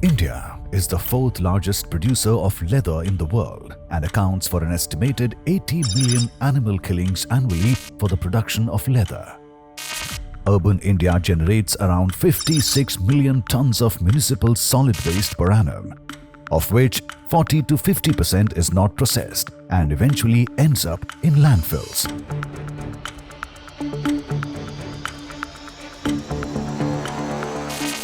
India is the fourth largest producer of leather in the world and accounts for an estimated 80 million animal killings annually for the production of leather. Urban India generates around 56 million tons of municipal solid waste per annum, of which 40 to 50% is not processed and eventually ends up in landfills.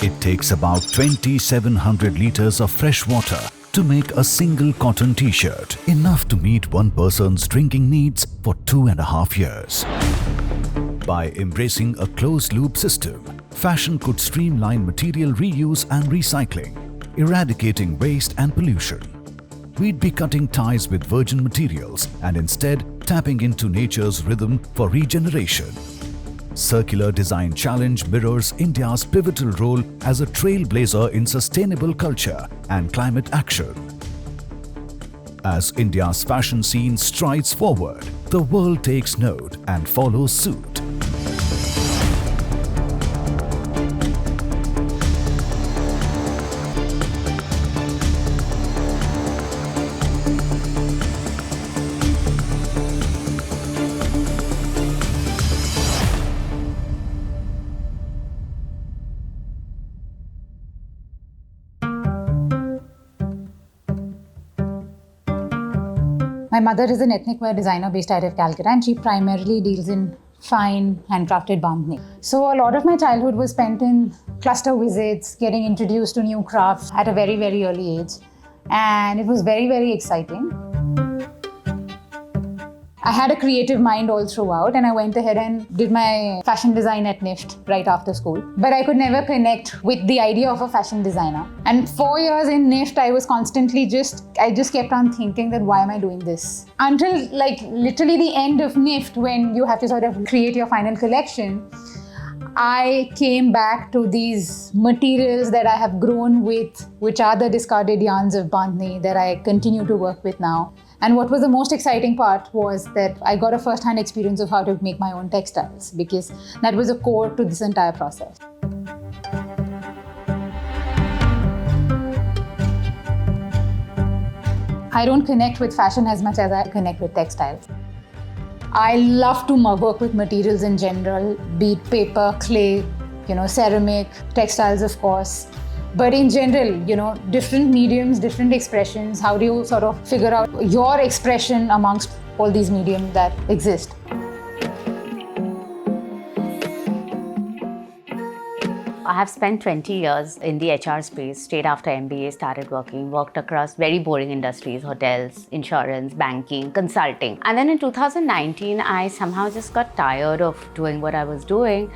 It takes about 2,700 liters of fresh water to make a single cotton t-shirt, enough to meet one person's drinking needs for 2.5 years. By embracing a closed-loop system, fashion could streamline material reuse and recycling, eradicating waste and pollution. We'd be cutting ties with virgin materials and instead tapping into nature's rhythm for regeneration. Circular Design Challenge mirrors India's pivotal role as a trailblazer in sustainable culture and climate action. As India's fashion scene strides forward, the world takes note and follows suit. My mother is an ethnic wear designer based out of Calcutta, and she primarily deals in fine handcrafted bandhni. So a lot of my childhood was spent in cluster visits, getting introduced to new crafts at a very, very early age. And it was very, very exciting. I had a creative mind all throughout, and I went ahead and did my fashion design at NIFT right after school. But I could never connect with the idea of a fashion designer. And 4 years in NIFT, I was constantly I just kept on thinking that why am I doing this? Until literally the end of NIFT, when you have to sort of create your final collection, I came back to these materials that I have grown with, which are the discarded yarns of bandhni that I continue to work with now. And what was the most exciting part was that I got a first-hand experience of how to make my own textiles, because that was a core to this entire process. I don't connect with fashion as much as I connect with textiles. I love to work with materials in general, be it paper, clay, ceramic, textiles, of course. But in general, different mediums, different expressions, how do you sort of figure out your expression amongst all these mediums that exist? I have spent 20 years in the HR space. Straight after MBA, started worked across very boring industries, hotels, insurance, banking, consulting. And then in 2019, I somehow just got tired of doing what I was doing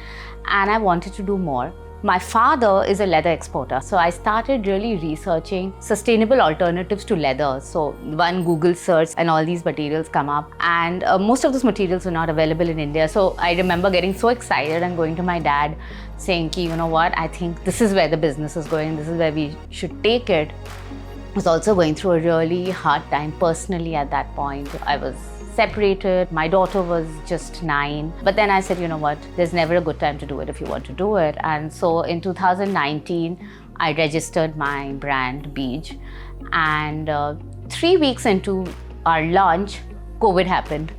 and I wanted to do more. My father is a leather exporter, so I started really researching sustainable alternatives to leather. So one Google search and all these materials come up, and most of those materials were not available in India. So I remember getting so excited and going to my dad saying, you know what, I think this is where the business is going, this is where we should take it. I was also going through a really hard time personally at that point. I was separated, my daughter was just 9. But then I said, you know what, there's never a good time to do it if you want to do it. And so in 2019, I registered my brand, Beej. And 3 weeks into our launch, COVID happened.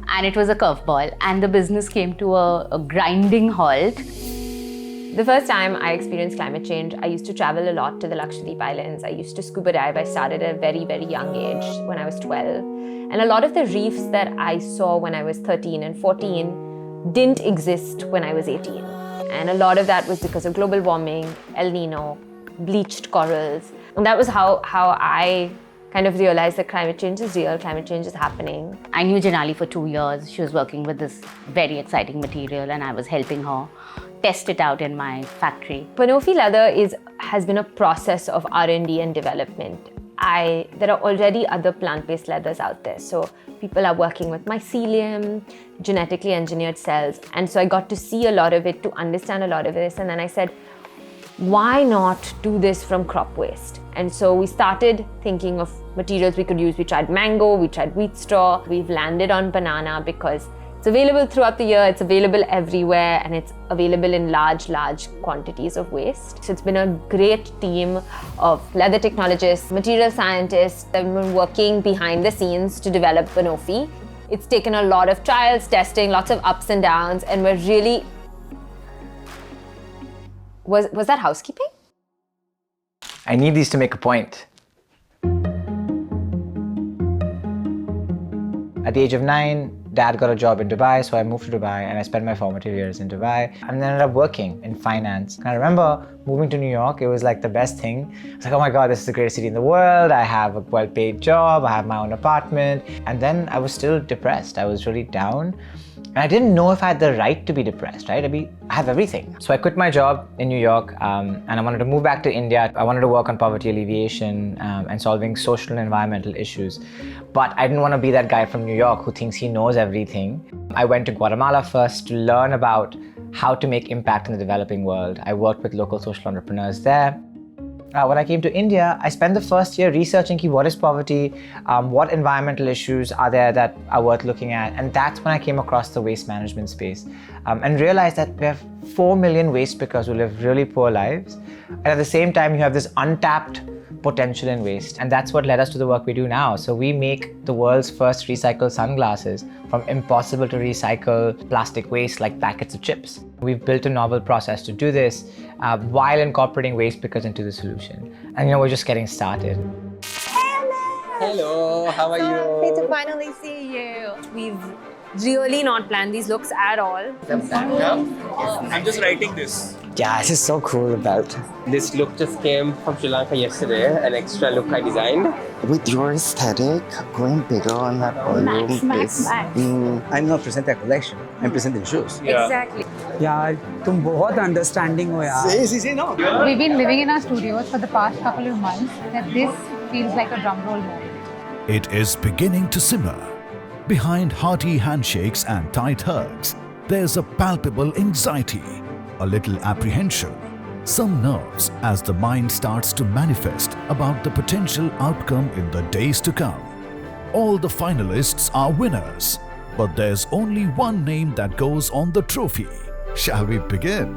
And it was a curveball. And the business came to a grinding halt. The first time I experienced climate change, I used to travel a lot to the Lakshadweep Islands. I used to scuba dive. I started at a very, very young age when I was 12. And a lot of the reefs that I saw when I was 13 and 14 didn't exist when I was 18. And a lot of that was because of global warming, El Nino, bleached corals. And that was how I kind of realized that climate change is real, climate change is happening. I knew Janali for 2 years. She was working with this very exciting material and I was helping her test it out in my factory. Banoffee leather has been a process of R&D and development. There are already other plant-based leathers out there. So people are working with mycelium, genetically engineered cells. And so I got to see a lot of it, to understand a lot of this. And then I said, why not do this from crop waste? And so we started thinking of materials we could use. We tried mango, we tried wheat straw. We've landed on banana because It's available throughout the year, it's available everywhere, and it's available in large quantities of waste. So it's been a great team of leather technologists, material scientists that have been working behind the scenes to develop Banofi. It's taken a lot of trials, testing, lots of ups and downs, and we're really... Was that housekeeping? I need these to make a point. At the age of 9, Dad got a job in Dubai, so I moved to Dubai and I spent my formative years in Dubai and then ended up working in finance. And I remember moving to New York, it was like the best thing. I was like, oh my God, this is the greatest city in the world. I have a well-paid job, I have my own apartment. And then I was still depressed. I was really down. And I didn't know if I had the right to be depressed, right? I have everything. So I quit my job in New York and I wanted to move back to India. I wanted to work on poverty alleviation and solving social and environmental issues. But I didn't want to be that guy from New York who thinks he knows everything. I went to Guatemala first to learn about how to make impact in the developing world. I worked with local social entrepreneurs there. When I came to India, I spent the first year researching what is poverty, what environmental issues are there that are worth looking at, and that's when I came across the waste management space and realized that we have 4 million waste pickers who live really poor lives, and at the same time you have this untapped potential in waste, and that's what led us to the work we do now. So we make the world's first recycled sunglasses from impossible to recycle plastic waste like packets of chips. We've built a novel process to do this while incorporating waste pickers into the solution. And we're just getting started. Hello, how are you? Happy to finally see you. We've really not planned these looks at all. I'm just writing this. Yeah, this is so cool, the belt. This look just came from Sri Lanka yesterday, an extra look I designed. With your aesthetic, going bigger on that volume Max. I'm not presenting a collection, I'm presenting shoes. Yeah. Exactly. यार तुम बहुत understanding हो यार. See, no. We've been living in our studios for the past couple of months that this feels like a drum roll moment. It is beginning to simmer. Behind hearty handshakes and tight hugs, there's a palpable anxiety, a little apprehension, some nerves as the mind starts to manifest about the potential outcome in the days to come. All the finalists are winners, but there's only one name that goes on the trophy. Shall we begin?